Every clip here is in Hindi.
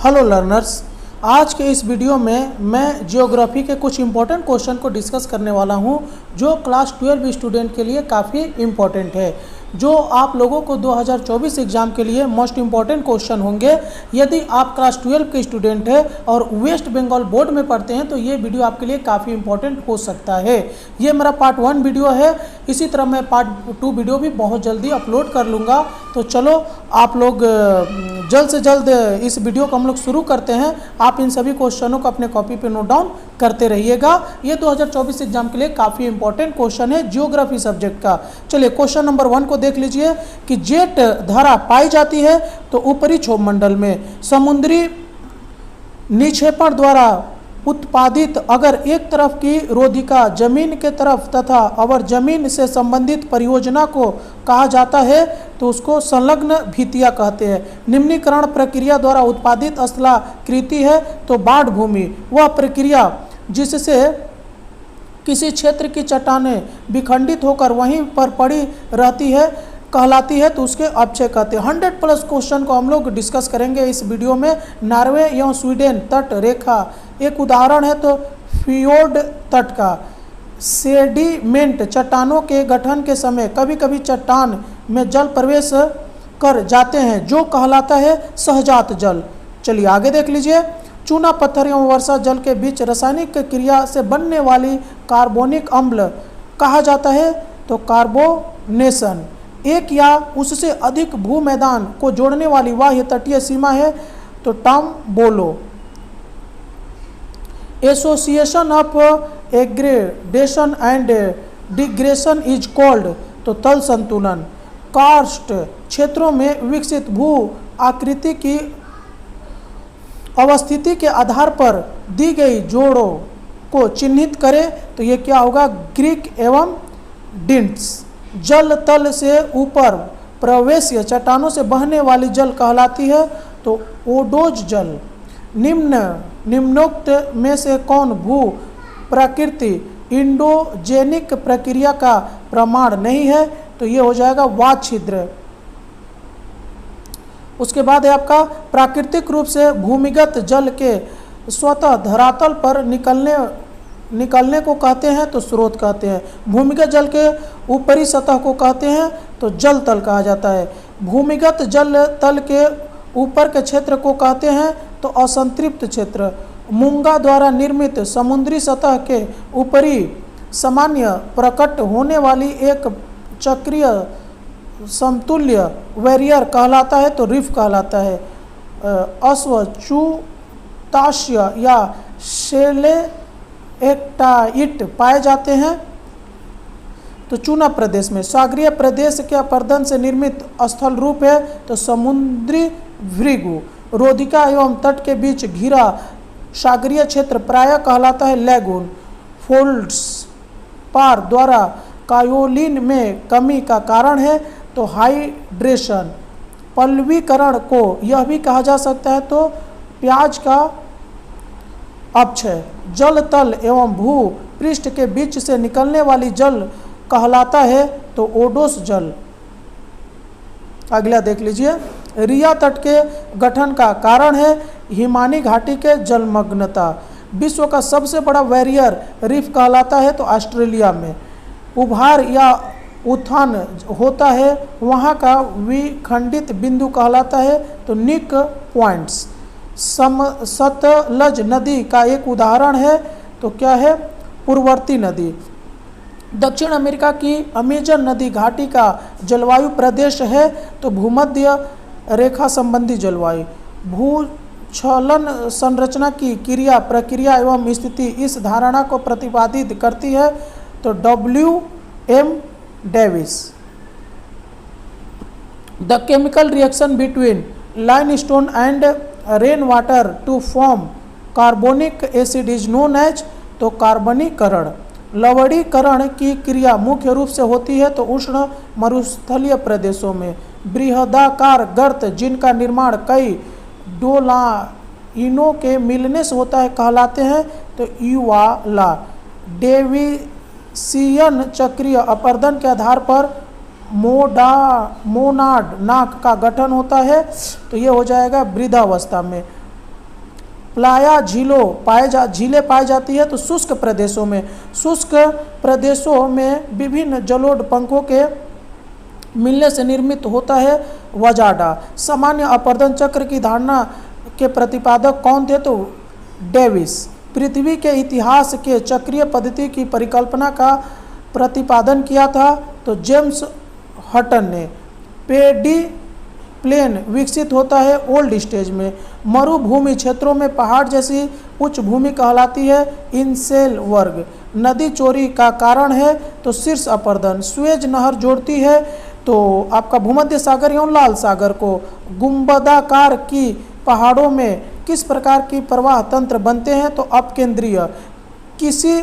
हेलो लर्नर्स, आज के इस वीडियो में मैं ज्योग्राफी के कुछ इम्पोर्टेंट क्वेश्चन को डिस्कस करने वाला हूं जो क्लास 12 स्टूडेंट के लिए काफ़ी इम्पोर्टेंट है, जो आप लोगों को 2024 एग्ज़ाम के लिए मोस्ट इम्पॉर्टेंट क्वेश्चन होंगे। यदि आप क्लास 12 के स्टूडेंट हैं और वेस्ट बंगाल बोर्ड में पढ़ते हैं तो ये वीडियो आपके लिए काफ़ी इम्पोर्टेंट हो सकता है। ये मेरा पार्ट 1 वीडियो है, इसी तरह मैं पार्ट 2 वीडियो भी बहुत जल्दी अपलोड कर लूँगा। तो चलो आप लोग जल्द से जल्द इस वीडियो को हम लोग शुरू करते हैं। आप इन सभी क्वेश्चनों को अपने कॉपी पे नोट डाउन करते रहिएगा। ये 2024 एग्जाम के लिए काफ़ी इंपॉर्टेंट क्वेश्चन है ज्योग्राफी सब्जेक्ट का। चलिए क्वेश्चन नंबर 1 को देख लीजिए कि जेट धारा पाई जाती है तो ऊपरी क्षोभ मंडल में। समुद्री निक्षेपण द्वारा उत्पादित अगर एक तरफ की रोधिका जमीन के तरफ तथा अवर जमीन से संबंधित परियोजना को कहा जाता है तो उसको संलग्न भित्तियां कहते हैं। निम्नीकरण प्रक्रिया द्वारा उत्पादित स्थलाकृति है तो बाढ़ भूमि वह प्रक्रिया जिससे किसी क्षेत्र की चट्टानें विखंडित होकर वहीं पर पड़ी रहती है कहलाती है तो उसके अपक्षय कहते हैं। 100+ क्वेश्चन को हम लोग डिस्कस करेंगे इस वीडियो में। नॉर्वे एवं स्वीडन तट रेखा एक उदाहरण है तो फियोर्ड तट का। सेडिमेंट चट्टानों के गठन के समय कभी कभी चट्टान में जल प्रवेश कर जाते हैं जो कहलाता है सहजात जल। चलिए आगे देख लीजिए। चूना पत्थर एवं वर्षा जल के बीच रासायनिक क्रिया से बनने वाली कार्बोनिक अम्ल कहा जाता है तो कार्बोनेशन। एक या उससे अधिक भू मैदान को जोड़ने वाली बाह्य तटीय सीमा है तो tombolo. Association of aggradation and degradation is called तो तल संतुलन। कार्स्ट क्षेत्रों में विकसित भू आकृति की अवस्थिति के आधार पर दी गई जोड़ों को चिन्हित करें तो ये क्या होगा, ग्रीक एवं डिंट्स। जल तल से ऊपर प्रवेश्य चट्टानों से बहने वाली जल कहलाती है तो ओडोज जल। निम्नोक्त में से कौन भू प्रकृति इंडोजेनिक प्रक्रिया का प्रमाण नहीं है तो ये हो जाएगा वात छिद्र। उसके बाद है आपका प्राकृतिक रूप से भूमिगत जल के स्वतः धरातल पर निकलने को कहते हैं तो स्रोत कहते हैं। भूमिगत जल के ऊपरी सतह को कहते हैं तो जल तल कहा जाता है। भूमिगत जल तल के ऊपर के क्षेत्र को कहते हैं तो असंतृप्त क्षेत्र। मूंगा द्वारा निर्मित समुद्री सतह के ऊपरी सामान्य प्रकट होने वाली एक चक्रीय समतुल्य वैरियर कहलाता है तो रिफ कहलाता है। अश्वचूताश्य या शेले एक्टाइट पाए जाते हैं तो चूना प्रदेश में। सागरीय प्रदेश के अपर्दन से निर्मित स्थल रूप है तो समुद्री भृगु। रोधिका एवं तट के बीच घिरा सागरीय क्षेत्र प्रायः कहलाता है लैगून। फोल्ड्स पार द्वारा कायोलिन में कमी का कारण है तो हाइड्रेशन। पल्लवीकरण को यह भी कहा जा सकता है तो प्याज का अपक्षय। जल तल एवं भू पृष्ठ के बीच से निकलने वाली जल कहलाता है तो ओडोस जल। अगला देख लीजिए। रिया तट के गठन का कारण है हिमानी घाटी के जलमग्नता। विश्व का सबसे बड़ा वैरियर रिफ कहलाता है तो ऑस्ट्रेलिया में। उभार या उत्थान होता है वहाँ का विखंडित बिंदु कहलाता है तो निक पॉइंट्स। सतलज नदी का एक उदाहरण है तो क्या है, पूर्ववर्ती नदी। दक्षिण अमेरिका की अमेजन नदी घाटी का जलवायु प्रदेश है तो भूमध्य रेखा संबंधी जलवायु। भूस्खलन संरचना की क्रिया प्रक्रिया एवं स्थिति इस धारणा को प्रतिपादित करती है तो WM Davis. The chemical reaction between limestone and rain water to form carbonic acid is known as तो कार्बनीकरण। लवणीकरण की क्रिया मुख्य रूप से होती है तो उष्ण मरुस्थलीय प्रदेशों में। बृहदाकार गर्त जिनका निर्माण कई डोलाइनों के मिलने से होता है कहलाते हैं तो यूवाला। डेविसियन चक्रीय अपर्दन के आधार पर मोनाड नाक का गठन होता है तो ये हो जाएगा वृद्धावस्था में। प्लाया झीलें पाई जाती है तो शुष्क प्रदेशों में विभिन्न जलोढ़ पंखों के मिलने से निर्मित होता है वजाडा। सामान्य अपरदन चक्र की धारणा के प्रतिपादक कौन थे? तो डेविस। पृथ्वी के इतिहास के चक्रीय पद्धति की परिकल्पना का प्रतिपादन किया था तो जेम्स हटन ने। पेडी प्लेन विकसित होता है ओल्ड स्टेज में। मरुभूमि क्षेत्रों में पहाड़ जैसी उच्च भूमि कहलाती है इनसेल वर्ग। नदी चोरी का कारण है तो शीर्ष अपरदन। स्वेज नहर जोड़ती है तो आपका भूमध्य सागर एवं लाल सागर को। गुंबदाकार की पहाड़ों में किस प्रकार की प्रवाह तंत्र बनते हैं? तो अपकेंद्रीय। किसी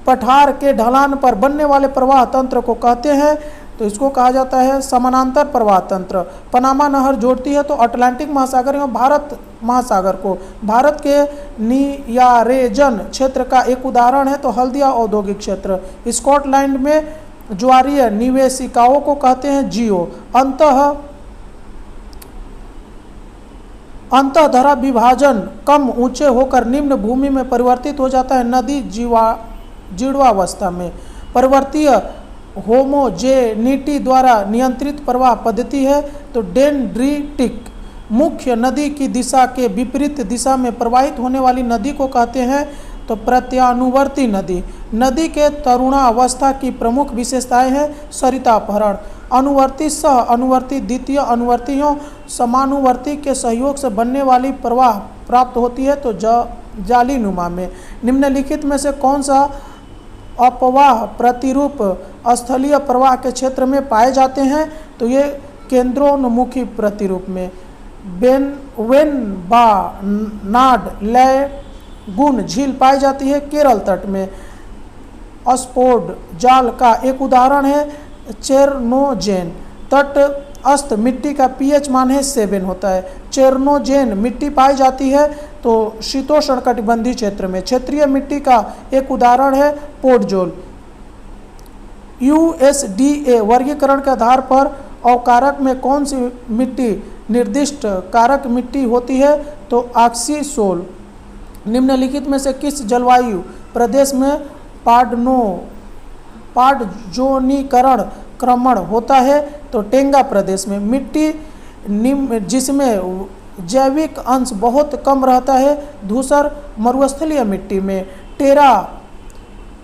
पठार के ढलान पर बनने वाले प्रवाह तंत्र को कहते हैं तो इसको कहा जाता है समानांतर प्रवाह तंत्र। पनामा नहर जोड़ती है तो अटलांटिक महासागर एवं भारत महासागर को। भारत के नियारेजन क्षेत्र का एक उदाहरण है तो हल्दिया औद्योगिक क्षेत्र। स्कॉटलैंड में ज्वारीय निवेशिकाओं को कहते हैं जियो। अंतःधरा विभाजन कम ऊंचे होकर निम्न भूमि में परिवर्तित हो जाता है नदी जीर्णावस्था में। पर्वतीय होमोजेनिटी द्वारा नियंत्रित प्रवाह पद्धति है तो डेंड्रिटिक। मुख्य नदी की दिशा के विपरीत दिशा में प्रवाहित होने वाली नदी को कहते हैं तो प्रत्यानुवर्ती नदी। नदी के तरुणावस्था की प्रमुख विशेषताएं हैं सरिता अपहरण। अनुवर्ती सह अनुवर्ती द्वितीय अनुवर्तियों समानुवर्ती के सहयोग से बनने वाली प्रवाह प्राप्त होती है तो जालीनुमा में। निम्नलिखित में से कौन सा अपवाह प्रतिरूप स्थलीय प्रवाह के क्षेत्र में पाए जाते हैं? तो ये केंद्रोन्मुखी प्रतिरूप में। वेनबानाड लैगून झील पाई जाती है केरल तट में। स्पोर्ड जाल का एक उदाहरण है चेरनोजेन। तटस्थ मिट्टी का पीएच मान है 7 होता है। चेरनोजेन मिट्टी पाई जाती है तो शीतोष्णकटिबंधीय क्षेत्र में। क्षेत्रीय मिट्टी का एक उदाहरण है पोडजोल। USDA वर्गीकरण के आधार पर अवकारक में कौन सी मिट्टी निर्दिष्ट कारक मिट्टी होती है? तो ऑक्सीसोल। निम्नलिखित में से किस जलवायु प्रदेश में पाडजोनीकरण क्रमण होता है? तो टेंगा प्रदेश में। मिट्टी जिसमें जैविक अंश बहुत कम रहता है धूसर मरुस्थलीय मिट्टी में। टेरा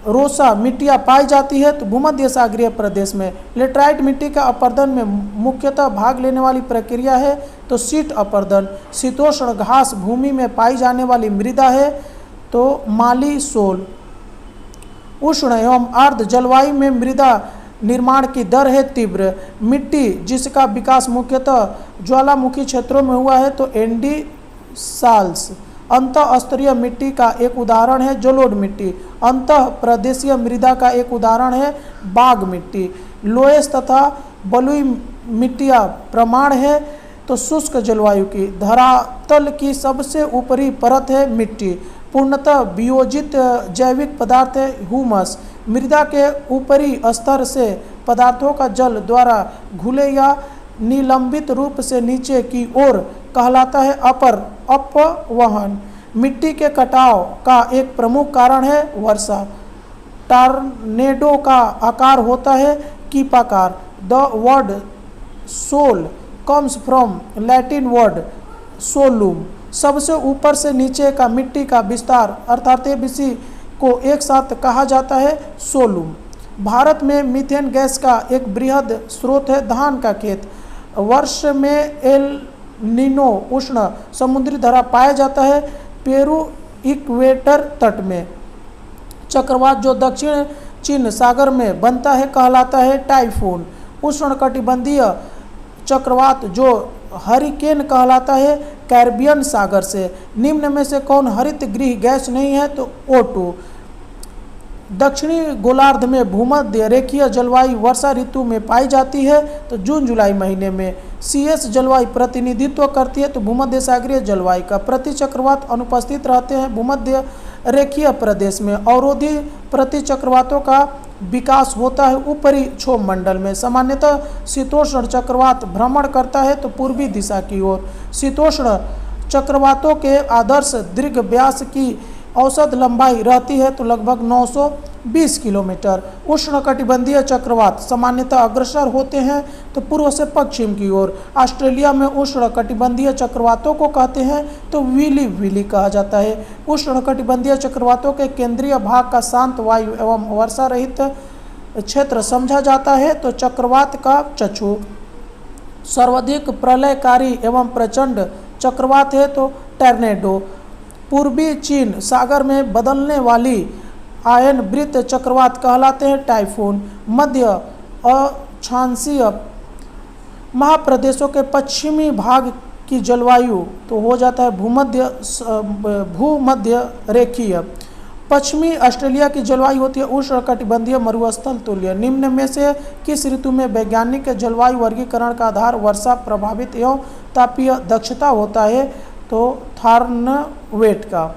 रोसा मिट्टियाँ पाई जाती है तो भूमध्य सागरीय प्रदेश में। लेटराइट मिट्टी का अपरदन में मुख्यतः भाग लेने वाली प्रक्रिया है तो शीट अपरदन। शीतोष्ण घास भूमि में पाई जाने वाली मृदा है तो माली सोल। उष्ण एवं आर्द्र जलवायु में मृदा निर्माण की दर है तीव्र। मिट्टी जिसका विकास मुख्यतः ज्वालामुखी क्षेत्रों में हुआ है तो एंडीसाल्स। अंतः स्तरीय मिट्टी का एक उदाहरण है जलोढ़ मिट्टी। अंतः प्रदेशीय मृदा का एक उदाहरण है बाग मिट्टी। लोएस तथा बलुई मिट्टियाँ प्रमाण है तो शुष्क जलवायु की। धरातल की सबसे ऊपरी परत है मिट्टी। पूर्णतः वियोजित जैविक पदार्थ है ह्यूमस। मृदा के ऊपरी स्तर से पदार्थों का जल द्वारा घुले या निलंबित रूप से नीचे की ओर कहलाता है अपवहन। मिट्टी के कटाव का एक प्रमुख कारण है वर्षा। टॉर्नेडो का आकार होता है कीपाकार। The word soil comes from Latin word solum. सबसे ऊपर से नीचे का मिट्टी का विस्तार अर्थात एबीसी को एक साथ कहा जाता है सोलुम। भारत में मीथेन गैस का एक बृहद स्रोत है धान का खेत। वर्ष में एल नीनो उष्ण समुद्री धारा पाया जाता है पेरू इक्वेटर तट में। चक्रवात जो दक्षिण चीन सागर में बनता है कहलाता है टाइफून। उष्णकटिबंधीय चक्रवात जो हरिकेन कहलाता है कैरिबियन सागर से। निम्न में से कौन हरित गृह गैस नहीं है? तो O2। दक्षिणी गोलार्ध में भूमध्य रेखीय जलवायु वर्षा ऋतु में पाई जाती है तो जून जुलाई महीने में। CS जलवायु प्रतिनिधित्व करती है तो भूमध्य सागरीय जलवायु का। प्रति चक्रवात अनुपस्थित रहते हैं भूमध्य रेखीय प्रदेश में। अवरोधी प्रति चक्रवातों का विकास होता है ऊपरी क्षोभ मंडल में। सामान्यतः शीतोष्ण चक्रवात भ्रमण करता है तो पूर्वी दिशा की ओर। शीतोष्ण चक्रवातों के आदर्श दीर्घ व्यास की औसत लंबाई रहती है तो लगभग 920 किलोमीटर। उष्णकटिबंधीय चक्रवात सामान्यतः अग्रसर होते हैं तो पूर्व से पश्चिम की ओर। ऑस्ट्रेलिया में उष्णकटिबंधीय चक्रवातों को कहते हैं तो विली विली कहा जाता है। उष्णकटिबंधीय चक्रवातों के केंद्रीय भाग का शांत वायु एवं वर्षा रहित क्षेत्र समझा जाता है तो चक्रवात का चक्षु। सर्वाधिक प्रलयकारी एवं प्रचंड चक्रवात है तो टर्नेडो। पूर्वी चीन सागर में बदलने वाली आयनवृत्त चक्रवात कहलाते हैं टाइफून। मध्य अक्षांशीय महाप्रदेशों के पश्चिमी भाग की जलवायु तो हो जाता है भूमध्य रेखीय। पश्चिमी ऑस्ट्रेलिया की जलवायु होती है उष्णकटिबंधीय मरुस्थल तुल्य। निम्न में से किस ऋतु में वैज्ञानिक जलवायु वर्गीकरण का आधार वर्षा प्रभावित एवं तापीय दक्षता होता है तो थॉर्नवेट का।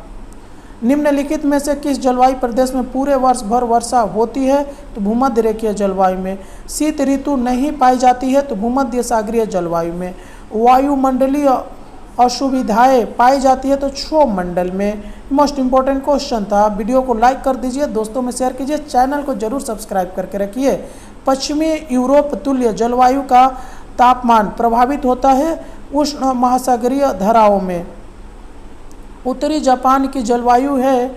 निम्नलिखित में से किस जलवायु प्रदेश में पूरे वर्ष भर वर्षा होती है तो भूमध्य रेखीय जलवायु में। शीत ऋतु नहीं पाई जाती है तो भूमध्य सागरीय जलवायु में। वायुमंडलीय असुविधाएं पाई जाती है तो क्षोभ मंडल में। मोस्ट इंपॉर्टेंट क्वेश्चन था। वीडियो को लाइक कर दीजिए, दोस्तों में शेयर कीजिए, चैनल को जरूर सब्सक्राइब करके रखिए। पश्चिमी यूरोप तुल्य जलवायु का तापमान प्रभावित होता है उष्ण महासागरीय धाराओं में। उत्तरी जापान की जलवायु है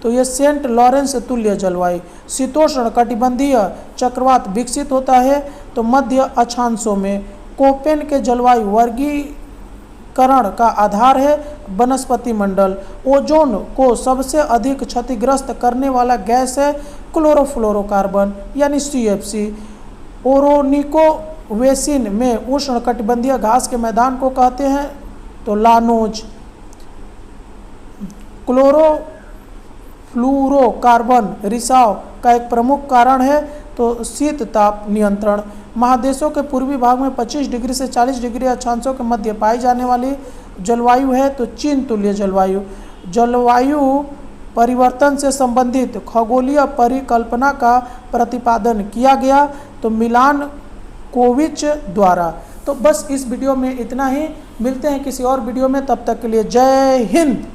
तो ये सेंट लॉरेंस तुल्य जलवायु। शीतोष्ण कटिबंधीय चक्रवात विकसित होता है तो मध्य अक्षांशों में। कोपेन के जलवायु वर्गीकरण का आधार है वनस्पति मंडल। ओजोन को सबसे अधिक क्षतिग्रस्त करने वाला गैस है क्लोरोफ्लोरोकार्बन यानी CFC। ओरोनिकोवेसिन में उष्णकटिबंधीय घास के मैदान को कहते हैं तो लानोज। क्लोरोफ्लोरोकार्बन रिसाव का एक प्रमुख कारण है तो शीत ताप नियंत्रण। महादेशों के पूर्वी भाग में 25 डिग्री से 40 डिग्री अक्षांशों के मध्य पाई जाने वाली जलवायु है तो चीन तुल्य जलवायु। जलवायु परिवर्तन से संबंधित खगोलीय परिकल्पना का प्रतिपादन किया गया तो मिलानकोविच द्वारा। तो बस इस वीडियो में इतना ही, मिलते हैं किसी और वीडियो में, तब तक के लिए जय हिंद।